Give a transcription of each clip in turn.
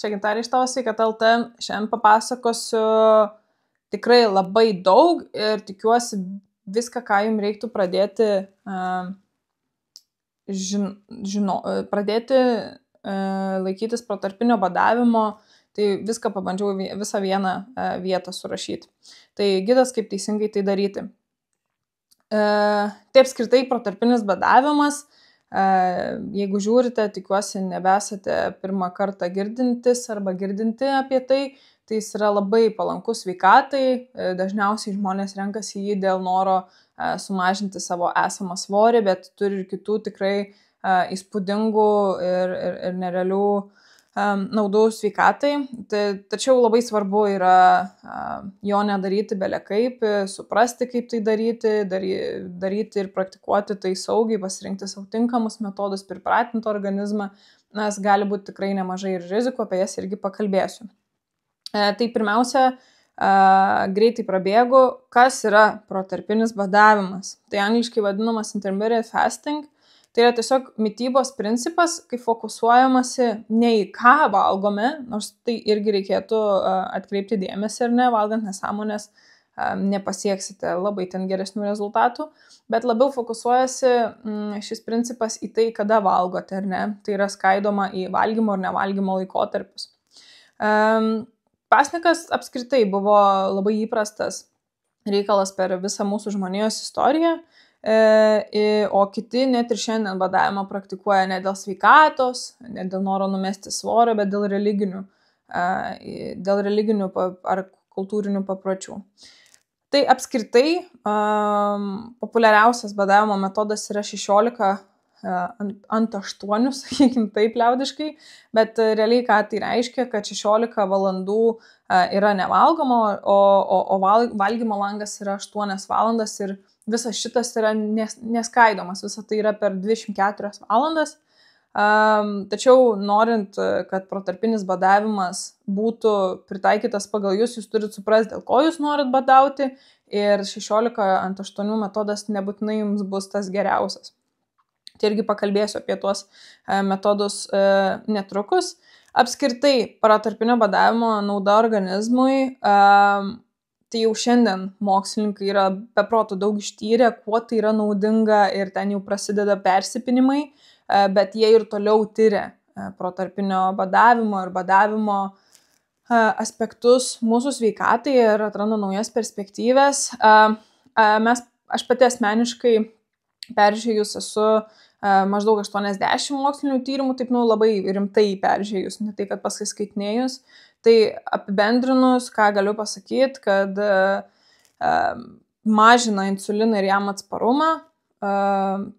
čia Gintarė iš tavo Sveikata LT. Šiandien papasakosiu tikrai labai daug ir tikiuosi viską, ką jums reiktų pradėti, pradėti laikytis protarpinio badavimo, tai viską pabandžiau visą vieną vietą surašyti. Tai gidas, kaip teisingai tai daryti. Tai apskritai protarpinis badavimas, jeigu žiūrite, tikiuosi nebesate pirmą kartą girdintis arba girdinti apie tai, tai jis yra labai palankus sveikatai, dažniausiai žmonės renkasi jį dėl noro sumažinti savo esamą svorį, bet turi ir kitų tikrai įspūdingų ir nerealių naudų sveikatai. Tačiau labai svarbu yra jo nedaryti belekaip, suprasti, kaip tai daryti ir praktikuoti tai saugiai, pasirinkti savo tinkamus metodus, pripratinti organizmą, nes gali būti tikrai nemažai ir rizikų, apie jas irgi pakalbėsiu. Tai pirmiausia, greitai prabėgu, kas yra protarpinis badavimas. Tai angliškai vadinamas intermittent fasting. Tai yra tiesiog mitybos principas, kai fokusuojamasi ne į ką valgome, nors tai irgi reikėtų atkreipti dėmesį ir ne, valgant nesąmonės nepasieksite labai ten geresnių rezultatų, bet labiau fokusuojasi šis principas į tai, kada valgote ar ne. Tai yra skaidoma į valgymo ir nevalgymo laikotarpius. Pasnikas apskritai buvo labai įprastas reikalas per visą mūsų žmonijos istoriją, o kiti net ir šiandien badavimą praktikuoja ne dėl sveikatos, ne dėl noro numesti svorio, bet dėl religinių ar kultūrinių papročių. Tai apskritai populiariausias badavimo metodas yra 16 ant 8, sakykim taip liaudiškai, bet realiai ką tai reiškia, kad 16 valandų yra nevalgoma, o valgymo langas yra 8 valandas ir visas šitas yra neskaidomas, visa tai yra per 24 valandas. Tačiau norint, kad protarpinis badavimas būtų pritaikytas pagal jūs turit suprasti, dėl ko jūs norit badauti, ir 16 ant 8 metodas nebūtinai jums bus tas geriausias. Tai irgi pakalbėsiu apie tuos metodus netrukus. Apskritai, protarpinio badavimo nauda organizmui, tai jau šiandien mokslininkai yra beprotų daug ištyrę, kuo tai yra naudinga ir ten jau prasideda persipinimai, bet jie ir toliau tyria protarpinio badavimo ir badavimo aspektus mūsų sveikatai ir atranda naujas perspektyvas. Aš pati asmeniškai peržiūrėjus esu maždaug 80 mokslinių tyrimų, taip labai rimtai peržiūrėjus, ne tai, kad paskaitinėjus. Tai apibendrinus, ką galiu pasakyti, kad mažina insuliną ir jam atsparumą,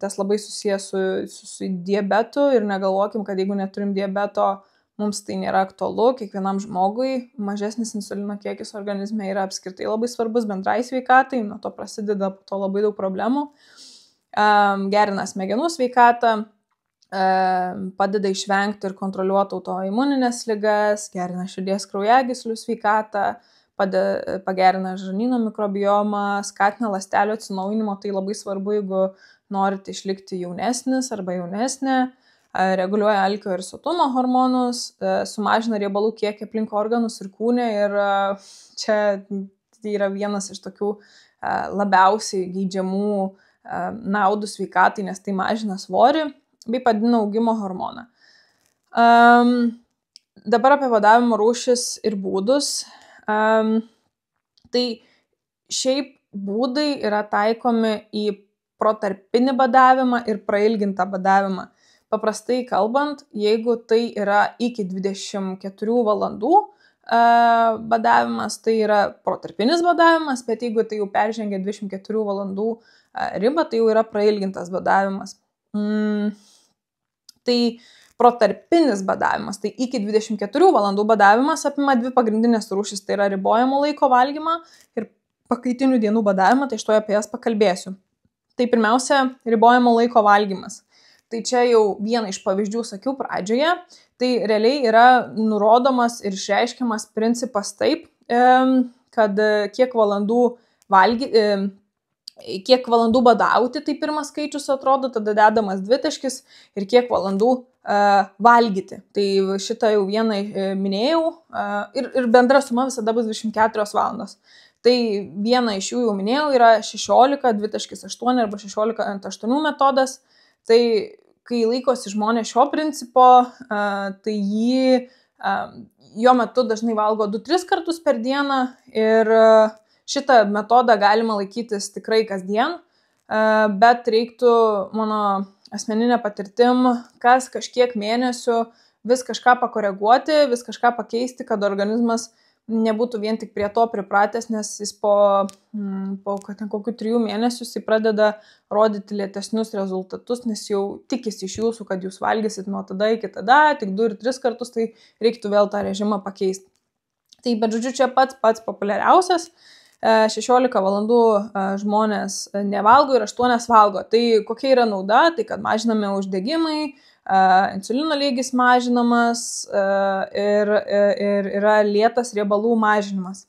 tas labai susijęs su diabetu ir negalvokim, kad jeigu neturim diabeto, mums tai nėra aktualu, kiekvienam žmogui mažesnis insulino kiekis organizme yra apskritai labai svarbus bendrai sveikatai, nuo to prasideda po to labai daug problemų. Gerina smegenų sveikatą, padeda išvengti ir kontroliuoti autoimuninės ligas, gerina širdies kraujagyslių sveikatą, pagerina žarnyno mikrobiomą, skatina ląstelių atsinaujinimo, tai labai svarbu, jeigu norite išlikti jaunesnis arba jaunesnė, reguliuoja alkio ir sotumo hormonus, sumažina riebalų kiekį aplink organus ir kūne ir čia tai yra vienas iš tokių labiausiai geidžiamų naudų sveikatai, nes tai mažina svorį bei padidina augimo hormoną. Dabar apie badavimo rūšis ir būdus. Tai šiaip būdai yra taikomi į protarpinį badavimą ir prailgintą badavimą. Paprastai kalbant, jeigu tai yra iki 24 valandų badavimas, tai yra protarpinis badavimas, bet jeigu tai jau peržengia 24 valandų ribą, tai jau yra prailgintas badavimas. Tai protarpinis badavimas, tai iki 24 valandų badavimas apima 2 pagrindinės rūšis, tai yra ribojamo laiko valgymą ir pakaitinių dienų badavimą, tai aš apie jas pakalbėsiu. Tai pirmiausia, ribojamo laiko valgymas. Tai čia jau vieną iš pavyzdžių sakiau pradžioje, tai realiai yra nurodomas ir išreiškiamas principas taip, kad kiek valandų badauti, tai pirmas skaičius atrodo, tada dedamas dvitaškis ir kiek valandų valgyti. Tai šitą jau vieną minėjau ir bendra suma visada bus 24 valandos. Tai vieną iš jų jau minėjau yra 16:2.8 arba 16:8 metodas. Tai kai laikosi žmonės šio principo, tai jo metu dažnai valgo 2-3 kartus per dieną ir šitą metodą galima laikytis tikrai kasdien, bet reiktų mano asmeninė patirtim, kas kažkiek mėnesių vis kažką pakoreguoti, vis kažką pakeisti, kad organizmas nebūtų vien tik prie to pripratęs, nes jis po kokių 3 mėnesių jis pradeda rodyti lėtesnius rezultatus, nes jau tikisi iš jūsų, kad jūs valgysit nuo tada iki tada, tik 2 ir 3 kartus, tai reiktų vėl tą režimą pakeisti. Tai, bet žodžiu, čia pats populiariausias. 16 valandų žmonės nevalgo ir 8 valgo. Tai kokia yra nauda? Tai kad mažinami uždegimai, insulino lygis mažinamas ir yra lėtas riebalų mažinimas.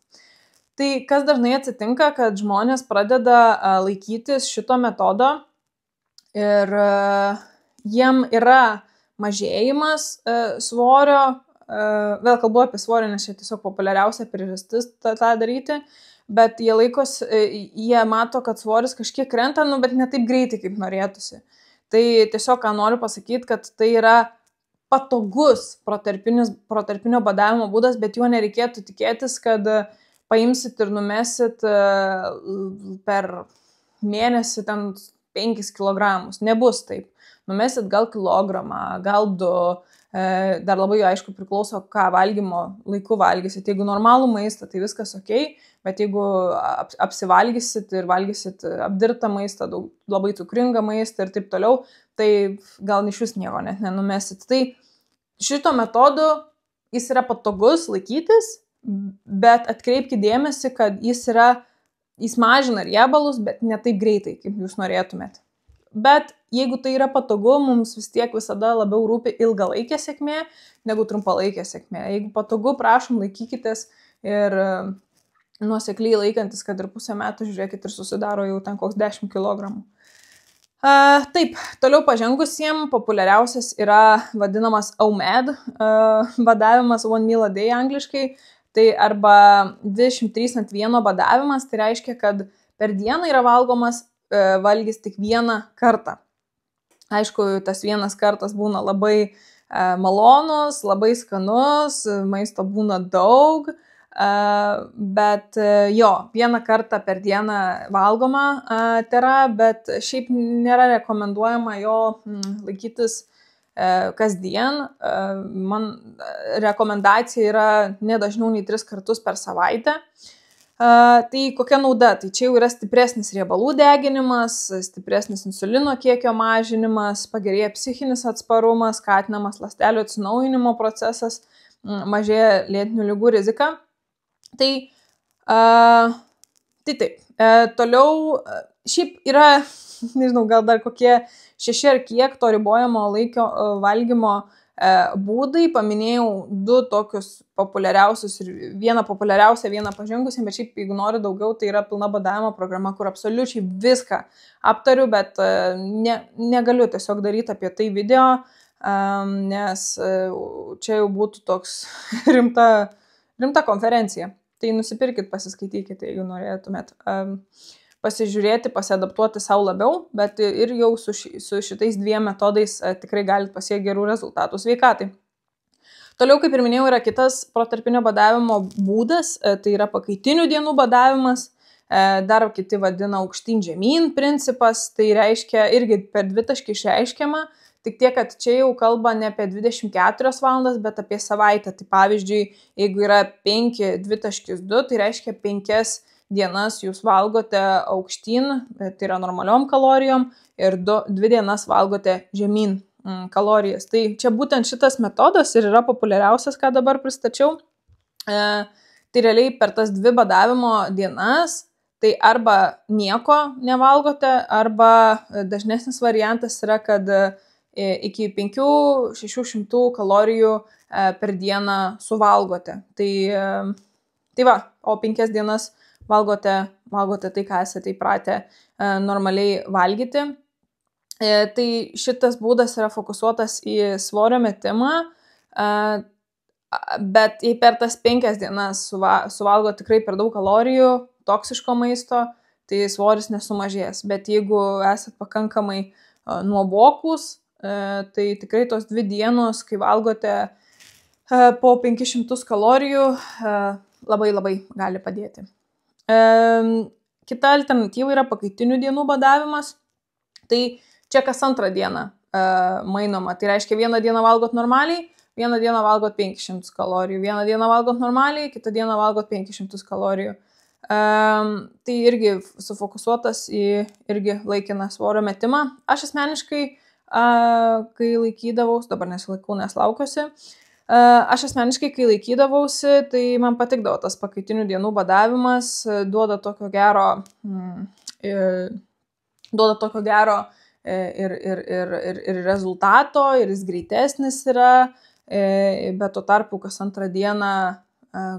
Tai kas dažnai atsitinka, kad žmonės pradeda laikytis šito metodo ir jiem yra mažėjimas svorio, vėl kalbu apie svorį, nes čia tiesiog populiariausia priežastis tą daryti, bet jie mato, kad svoris kažkiek krenta, bet ne taip greitai, kaip norėtųsi. Tai tiesiog, ką noriu pasakyti, kad tai yra patogus protarpinio badavimo būdas, bet juo nereikėtų tikėtis, kad paimsit ir numesit per mėnesį 5 kilogramus. Nebus taip. Numesit gal kilogramą, gal 2. Dar labai aišku priklauso, ką valgymo laiku valgysit. Jeigu normalų maistą, tai viskas ok, bet jeigu apsivalgysit ir valgysit apdirtą maistą, labai cukringą maistą ir taip toliau, tai gal iš vis nieko net nenumesit. Tai šito metodu jis yra patogus laikytis, bet atkreipkite dėmesį, kad jis mažina riebalus, bet ne taip greitai, kaip jūs norėtumėt. Bet jeigu tai yra patogu, mums vis tiek visada labiau rūpi ilgalaikė sėkmė negu trumpalaikė sėkmė. Jeigu patogu, prašom, laikykitės ir nuosekliai laikantis, kad ir pusę metų, žiūrėkit, ir susidaro jau ten koks 10 kilogramų. Taip, toliau pažengusiem populiariausias yra vadinamas OMAD, badavimas 1 meal a day angliškai, tai arba 23/1 badavimas, tai reiškia, kad per dieną yra valgomas valgys tik 1 kartą. Aišku, tas 1 kartas būna labai malonus, labai skanus, maisto būna daug, bet 1 kartą per dieną valgoma tėra, bet šiaip nėra rekomenduojama jo laikytis kasdien. Man rekomendacija yra ne dažniau nei 3 kartus per savaitę. Tai kokia nauda? Tai čia jau yra stipresnis riebalų deginimas, stipresnis insulino kiekio mažinimas, pagerėja psichinis atsparumas, skatinamas ląstelių atsinaujinimo procesas, mažėja lėtinių ligų rizika. Tai taip. Toliau šiaip yra, nežinau, gal dar kokie 6 ar kiek to ribojamo laikio valgymo būdai. Paminėjau 2 tokius populiariausius ir vieną populiariausią, vieną pažengusią, bet šiaip jeigu nori daugiau, tai yra pilna badavimo programa, kur absoliučiai viską aptariu, bet negaliu tiesiog daryti apie tai video, nes čia jau būtų toks rimta konferencija. Tai nusipirkit, pasiskaitykite, jeigu norėtumėt pasižiūrėti, pasiadaptuoti savo labiau, bet ir jau su šitais 2 metodais tikrai galite pasiekti gerų rezultatų sveikatai. Toliau, kaip ir minėjau, yra kitas protarpinio badavimo būdas, tai yra pakaitinių dienų badavimas, dar kiti vadina aukštyn žemyn principas, tai reiškia irgi per 2 taškį išreiškiama, tik tiek, kad čia jau kalba ne apie 24 valandas, bet apie savaitę. Tai pavyzdžiui, jeigu yra 5:2.2, tai reiškia 5 dienas jūs valgote aukštyn, tai yra normaliom kalorijom, ir 2 dienas valgote žemyn kalorijas. Tai čia būtent šitas metodas ir yra populiariausias, ką dabar pristačiau. Tai realiai per tas 2 badavimo dienas, tai arba nieko nevalgote, arba dažnesnis variantas yra, kad iki 500-600 kalorijų per dieną suvalgote. Tai va, o 5 dienas valgote tai, ką esate įpratę normaliai valgyti. Tai šitas būdas yra fokusuotas į svorio metimą, bet jei per tas 5 dienas suvalgo tikrai per daug kalorijų, toksiško maisto, tai svoris nesumažės. Bet jeigu esat pakankamai nuovokus, tai tikrai tos 2 dienos, kai valgote po 500 kalorijų, labai labai gali padėti. Kita alternatyva yra pakaitinių dienų badavimas. Tai čia kas antrą dieną mainoma. Tai reiškia, vieną dieną valgot normaliai, vieną dieną valgot 500 kalorijų, vieną dieną valgot normaliai, kitą dieną valgot 500 kalorijų. Tai irgi sufokusuotas į irgi laikiną svorio metimą. Aš asmeniškai, kai laikydavausi, dabar nesilaikau, nes laukiuosi, aš asmeniškai, kai laikydavausi, tai man patikdavo tas pakaitinių dienų badavimas, duoda tokio gero ir rezultato, ir jis greitesnis yra, bet tuo tarpu kas antrą dieną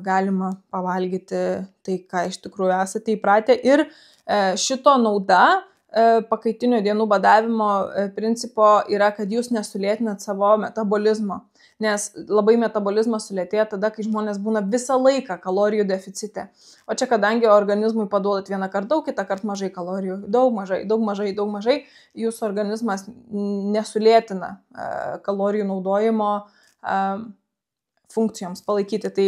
galima pavalgyti tai, ką iš tikrųjų esate įpratę. Ir šito nauda pakaitinio dienų badavimo principo yra, kad jūs nesulėtinat savo metabolizmo. Nes labai metabolizmas sulėtėja tada, kai žmonės būna visą laiką kalorijų deficite. O čia, kadangi organizmui paduodat vieną kartą daug, kitą kartą mažai kalorijų, daug mažai, jūsų organizmas nesulėtina kalorijų naudojimo funkcijoms palaikyti. Tai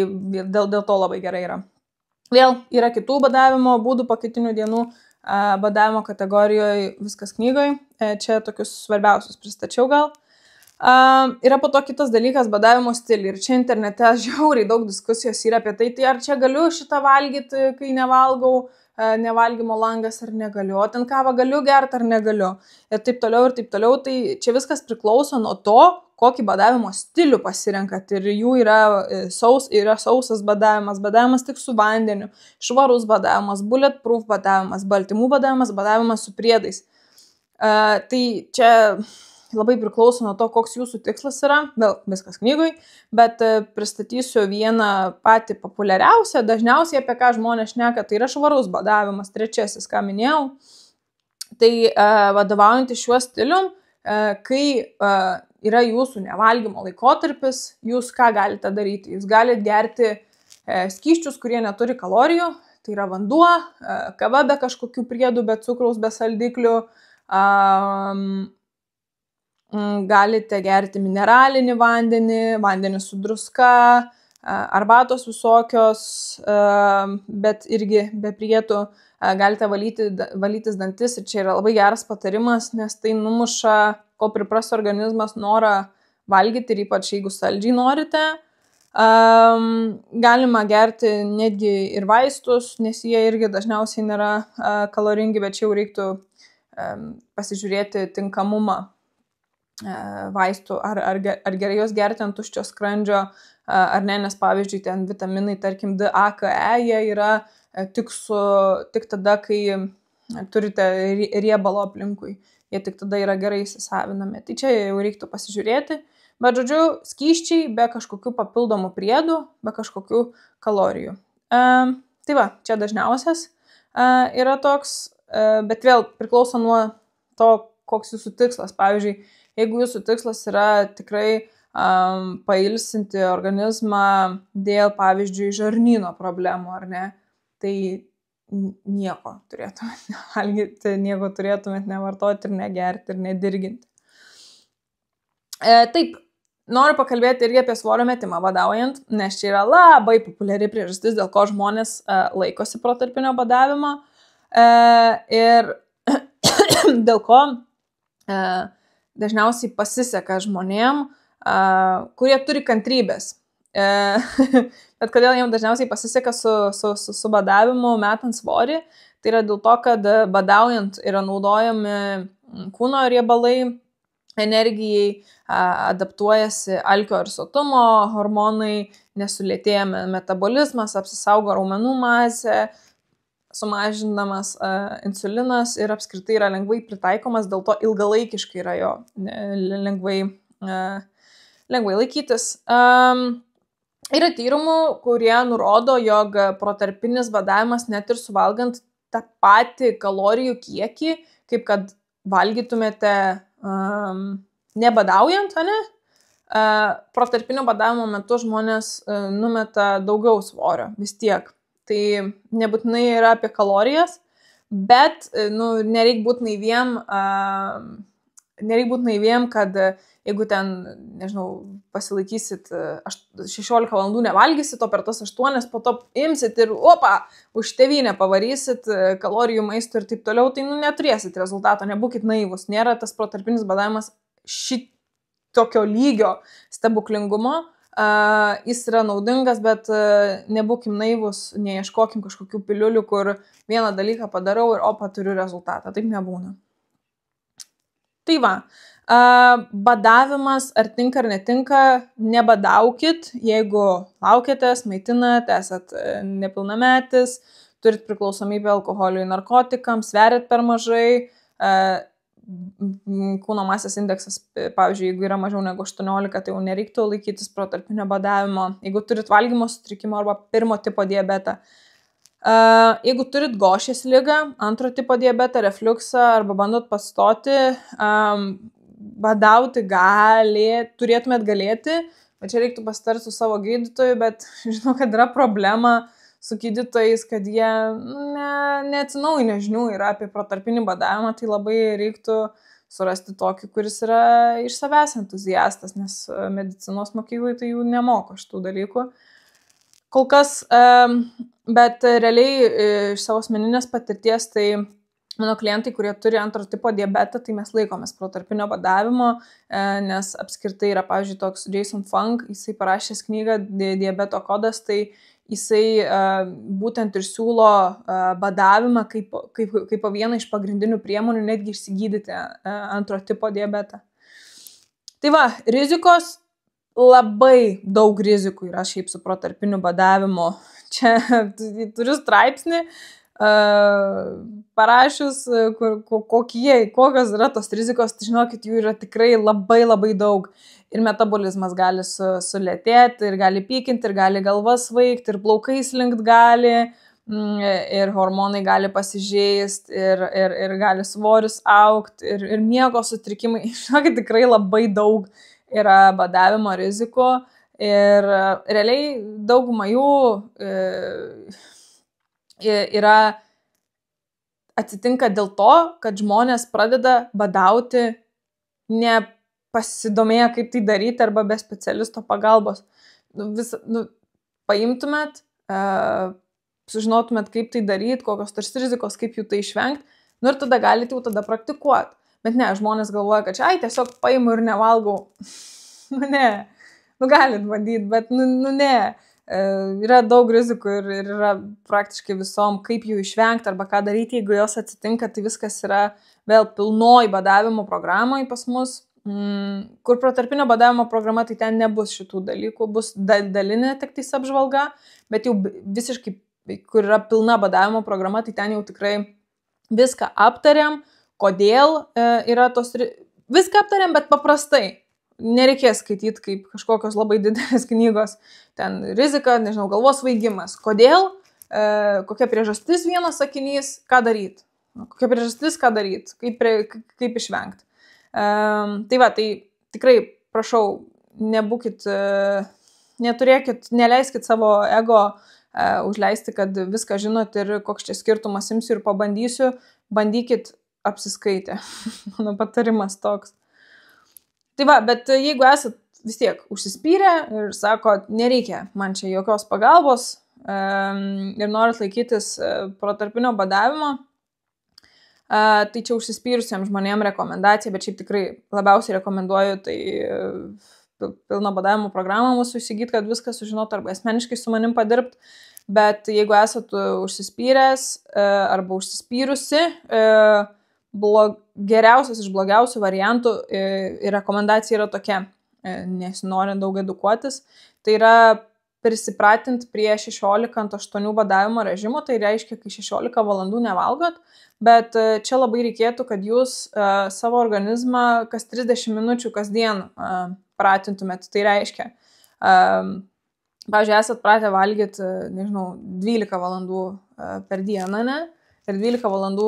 dėl to labai gerai yra. Vėl yra kitų badavimo būdų pakaitinių dienų badavimo kategorijoje, viskas knygoje. Čia tokius svarbiausius pristačiau gal. Yra po to kitas dalykas badavimo stiliai. Ir čia internete žiauriai daug diskusijos yra apie tai, ar čia galiu šitą valgyti, kai nevalgau, nevalgymo langas ar negaliu, o ten kavą galiu gerti ar negaliu. Ir taip toliau. Tai čia viskas priklauso nuo to, kokį badavimo stilių pasirenkat. Ir jų yra sausas badavimas tik su vandeniu, švarus badavimas, bulletproof badavimas, baltymų badavimas su priedais. Tai čia labai priklauso nuo to, koks jūsų tikslas yra, vėl viskas knygoj, bet pristatysiu vieną patį populiariausią, dažniausiai apie ką žmonės šneka, tai yra švarus badavimas, trečiasis, ką minėjau. Tai vadovaujantis šiuo stilium, kai yra jūsų nevalgymo laikotarpis, jūs ką galite daryti? Jūs galite gerti skysčius, kurie neturi kalorijų, tai yra vanduo, kava be kažkokių priedų, be cukraus, be saldiklių, galite gerti mineralinį vandenį su druska, arbatos visokios, bet irgi be priedų. Galite valytis dantis ir čia yra labai geras patarimas, nes tai numuša, ko pripras organizmas, norą valgyti ir ypač jeigu saldžiai norite. Galima gerti netgi ir vaistus, nes jie irgi dažniausiai nėra kaloringi, bet čia jau reiktų pasižiūrėti tinkamumą vaistų, ar gerai jos gerti ant tuščio skrandžio, ar ne, nes pavyzdžiui, ten vitaminai, tarkim, D, A, K, E, jie yra tik tada, kai turite riebalo aplinkui. Jie tik tada yra gerai įsisavinami. Tai čia jau reiktų pasižiūrėti. Bet, žodžiu, skysčiai be kažkokių papildomų priedų, be kažkokių kalorijų. Tai va, čia dažniausias yra toks, bet vėl priklauso nuo to, koks jūsų tikslas. Pavyzdžiui, jeigu jūsų tikslas yra tikrai pailsinti organizmą dėl, pavyzdžiui, žarnyno problemų, ar ne, tai nieko turėtumėt nevalgyti, nieko turėtumėt nevartoti ir negerti ir nedirginti. Taip, noriu pakalbėti irgi apie svorio metimą badaujant, nes čia yra labai populiari priežastis, dėl ko žmonės laikosi protarpinio badavimo ir dėl ko dažniausiai pasiseka žmonėm, kurie turi kantrybės. Bet kodėl jiems dažniausiai pasiseka su badavimu metant svorį, tai yra dėl to, kad badaujant yra naudojami kūno riebalai energijai, adaptuojasi alkio ir sotumo hormonai, nesulėtėja metabolizmas, apsisaugo raumenų masė, sumažinamas insulinas ir apskritai yra lengvai pritaikomas, dėl to ilgalaikiškai yra jo lengvai laikytis. Yra tyrimų, kurie nurodo, jog protarpinis badavimas net ir suvalgant tą patį kalorijų kiekį, kaip kad valgytumėte nebadaujant, ane? Protarpinio badavimo metu žmonės numeta daugiau svorio vis tiek. Tai nebūtinai yra apie kalorijas, bet nereik būt naiviem, kad jeigu ten, nežinau, pasilaikysit 16 valandų nevalgysit, o per tas 8 po to imsit ir už tėvynę pavarysit kalorijų maistų ir taip toliau, tai neturėsit rezultato, nebūkit naivus. Nėra tas protarpinis badavimas šitokio lygio stebuklingumo. Jis yra naudingas, bet nebūkim naivus, neieškokim kažkokių piliulių, kur vieną dalyką padarau ir turiu rezultatą. Taip nebūna. Tai va, badavimas ar tinka ar netinka, nebadaukit, jeigu laukiatės, maitinat, esat nepilnametis, turit priklausomybę alkoholiui, narkotikams, sveriat per mažai, kūno masės indeksas, pavyzdžiui, jeigu yra mažiau negu 18, tai jau nereiktų laikytis protarpinio badavimo. Jeigu turit valgymo sutrikimą arba 1 tipo diabetą, jeigu turit Gošės ligą, 2 tipo diabetą, refliuksą arba bandot pastoti, badauti turėtumėt galėti, bet čia reiktų pasitarti su savo gydytoju, bet žinau, kad yra problema su gydytojais, kad jie neatsinaujinę žinių yra apie protarpinį badavimą, tai labai reiktų surasti tokį, kuris yra iš savęs entuziastas, nes medicinos mokyklai tai jų nemoko šitų dalykų. Kol kas, bet realiai iš savo asmeninės patirties, tai mano klientai, kurie turi 2 tipo diabetą, tai mes laikomės protarpinio badavimo, nes apskritai yra, pavyzdžiui, toks Jason Fung, jisai parašęs knygą Diabeto kodas, tai jisai būtent ir siūlo badavimą kaip vieną iš pagrindinių priemonių netgi išsigydyti 2 tipo diabetą. Tai va, rizikos, labai daug rizikų yra šiaip su protarpiniu badavimu. Čia turiu straipsnį parašius, kokios yra tos rizikos, tai žinokit, jų yra tikrai labai labai daug. Ir metabolizmas gali sulėtėti, ir gali pykinti, ir gali galva svaigti, ir plaukai slinkt gali, ir hormonai gali pasižeisti, ir gali svoris augti, ir miego sutrikimai. Žinokit, tikrai labai daug yra badavimo rizikų. Ir realiai dauguma jų atsitinka dėl to, kad žmonės pradeda badauti nepasidomėję, kaip tai daryti, arba be specialisto pagalbos. Paimtumėt, sužinotumėt, kaip tai daryti, kokios tarsi rizikos, kaip jų tai išvengti, ir tada galite jau tada praktikuoti. Bet ne, žmonės galvoja, kad čia, tiesiog paimu ir nevalgau. Ne, galit bandyti, bet ne. Yra daug rizikų ir yra praktiškai visom, kaip jų išvengti arba ką daryti, jeigu jos atsitinka, tai viskas yra vėl pilnoj badavimo programai pas mus. Kur protarpinio badavimo programa, tai ten nebus šitų dalykų, bus dalinė tik tais apžvalga, bet jau visiškai, kur yra pilna badavimo programa, tai ten jau tikrai viską aptariam, kodėl yra tos, viską aptariam, bet paprastai. Nereikės skaityti kaip kažkokios labai didelės knygos. Ten rizika, nežinau, galvos svaigimas. Kodėl, kokia priežastis vienas sakinys, ką daryti. Kokia priežastis, ką daryti, kaip išvengti. Tai va, tai tikrai, prašau, neleiskit savo ego užleisti, kad viską žinot ir koks čia skirtumas imsiu ir pabandysiu. Bandykit apsiskaitę. Mano patarimas toks. Tai va, bet jeigu esat vis tiek užsispyrę ir sakot, nereikia man čia jokios pagalbos ir norit laikytis protarpinio badavimo, tai čia užsispyrusiems žmonėms rekomendacija, bet šiaip tikrai labiausiai rekomenduoju tai pilno badavimo programą mūsų įsigyti, kad viską sužinot arba asmeniškai su manim padirbt, bet jeigu esat užsispyręs arba užsispyrusi, geriausias iš blogiausių variantų ir rekomendacija yra tokia, nesinori daug edukuotis, tai yra prisipratinti prie 16:8 badavimo režimo, tai reiškia, kai 16 valandų nevalgot, bet čia labai reikėtų, kad jūs savo organizmą kas 30 minučių kasdien pratintumėt, tai reiškia, pavyzdžiui, esat pratę valgyti, nežinau, 12 valandų per dieną, ne? Ir 12 valandų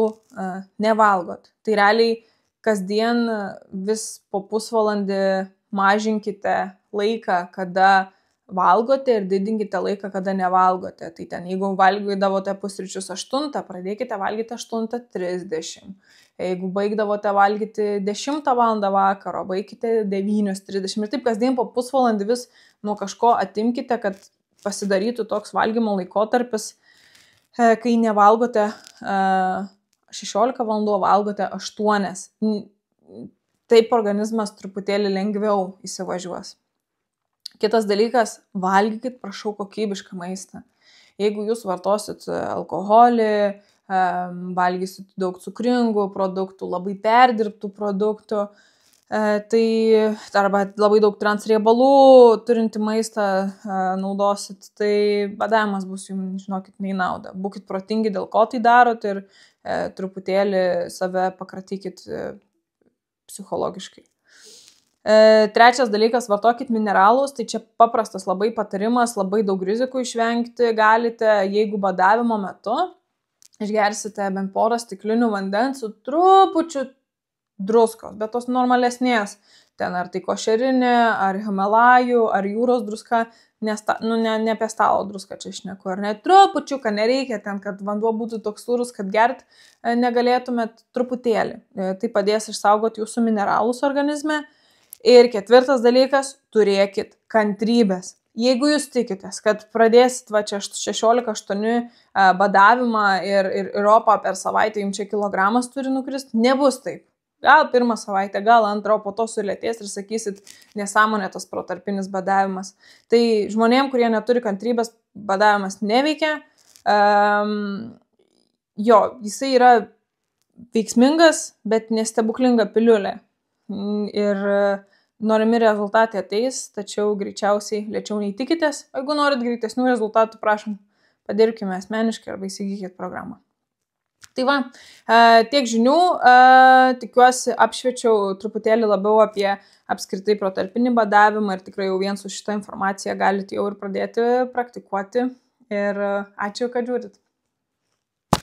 nevalgot. Tai realiai kasdien vis po pusvalandį mažinkite laiką, kada valgote ir didinkite laiką, kada nevalgote. Tai ten, jeigu valgydavote pusryčius 8, pradėkite valgyti 8:30. Jeigu baigdavote valgyti 10 val. Vakaro, baikite 9:30. Ir taip kasdien po pusvalandį vis nuo kažko atimkite, kad pasidarytų toks valgymo laikotarpis, kai nevalgote 16 valandų, valgote 8. Taip organizmas truputėlį lengviau įsivažiuos. Kitas dalykas, valgykit, prašau, kokybišką maistą. Jeigu jūs vartosit alkoholį, valgysit daug cukringų produktų, labai perdirbtų produktų, tai arba labai daug transriebalų turinti maistą naudosit, tai badavimas bus jums, žinokit, nei nauda. Būkit protingi, dėl ko tai darot ir truputėlį save pakratykit psichologiškai. Trečias dalykas, vartokit mineralus, tai čia paprastas labai patarimas, labai daug rizikų išvengti galite, jeigu badavimo metu išgersite bent porą stiklinių vandens su trupučiu druskos, bet tos normalesnės, ten ar tai košerinė, ar Himalajų, ar jūros druska, ne apie stalo druską čia šneku, ar ne, trupučiuką nereikia ten, kad vanduo būtų toks sūrus, kad gert negalėtumėt, truputėlį. Tai padės išsaugoti jūsų mineralus organizme. Ir ketvirtas dalykas, turėkit kantrybės. Jeigu jūs tikitės, kad pradėsit va čia 16-8 badavimą ir ropą per savaitę jums čia kilogramas turi nukrist, nebus taip. Gal pirmą savaitę, gal antrą, po to sulėtės ir sakysit nesąmonė tas protarpinis badavimas. Tai žmonėm, kurie neturi kantrybės, badavimas neveikia. Jo, jisai yra veiksmingas, bet nestebuklinga piliulė. Ir norimi rezultatai ateis, tačiau greičiausiai lėčiau nei tikitės. Jeigu norit greitesnių rezultatų, prašom, padirbkime asmeniškai arba įsigykit programą. Tai va, tiek žinių, tikiuosi apšviečiau truputėlį labiau apie apskritai protarpinį badavimą ir tikrai jau vien su šitą informaciją galite jau ir pradėti praktikuoti. Ir ačiū, kad žiūrit.